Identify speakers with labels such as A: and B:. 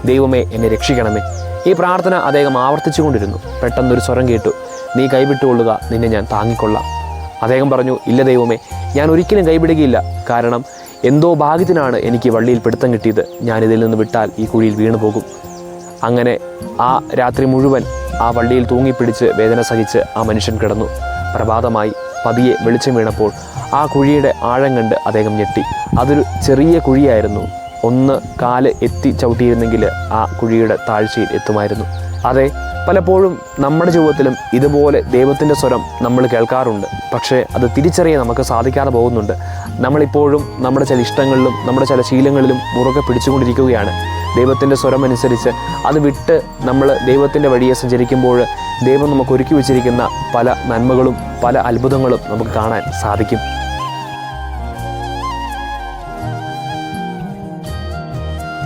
A: ദൈവമേ എന്നെ രക്ഷിക്കണമേ. ഈ പ്രാർത്ഥന അദ്ദേഹം ആവർത്തിച്ചുകൊണ്ടിരുന്നു. പെട്ടെന്നൊരു സ്വരം കേട്ടു, നീ കൈവിട്ടുകൊള്ളുക, നിന്നെ ഞാൻ താങ്ങിക്കൊള്ളാം. അദ്ദേഹം പറഞ്ഞു, ഇല്ല ദൈവമേ, ഞാൻ ഒരിക്കലും കൈവിടുകയില്ല. കാരണം എന്തോ ഭാഗ്യത്തിനാണ് എനിക്ക് വള്ളിയിൽ പിടുത്തം കിട്ടിയത്. ഞാനിതിൽ നിന്ന് വിട്ടാൽ ഈ കുഴിയിൽ വീണു പോകും. അങ്ങനെ ആ രാത്രി മുഴുവൻ ആ വള്ളിയിൽ തൂങ്ങിപ്പിടിച്ച് വേദന സഹിച്ച് ആ മനുഷ്യൻ കിടന്നു. പ്രഭാതമായി പതിയെ വെളിച്ചം വീണപ്പോൾ ആ കുഴിയുടെ ആഴം കണ്ട് അദ്ദേഹം ഞെട്ടി. അതൊരു ചെറിയ കുഴിയായിരുന്നു. ഒന്ന് കാല് എത്തി ചവിട്ടിയിരുന്നെങ്കിൽ ആ കുഴിയുടെ താഴ്ചയിൽ എത്തുമായിരുന്നു. അതെ, പലപ്പോഴും നമ്മുടെ ജീവിതത്തിലും ഇതുപോലെ ദൈവത്തിൻ്റെ സ്വരം നമ്മൾ കേൾക്കാറുണ്ട്. പക്ഷേ അത് തിരിച്ചറിയാൻ നമുക്ക് സാധിക്കാതെ പോകുന്നുണ്ട്. നമ്മളിപ്പോഴും നമ്മുടെ ചില ഇഷ്ടങ്ങളിലും നമ്മുടെ ചില ശീലങ്ങളിലും മുറുകെ പിടിച്ചുകൊണ്ടിരിക്കുകയാണ്. ദൈവത്തിൻ്റെ സ്വരം അനുസരിച്ച് അത് വിട്ട് നമ്മൾ ദൈവത്തിൻ്റെ വഴിയെ സഞ്ചരിക്കുമ്പോൾ ദൈവം നമുക്ക് ഒരുക്കി വച്ചിരിക്കുന്ന പല നന്മകളും പല അത്ഭുതങ്ങളും നമുക്ക് കാണാൻ സാധിക്കും.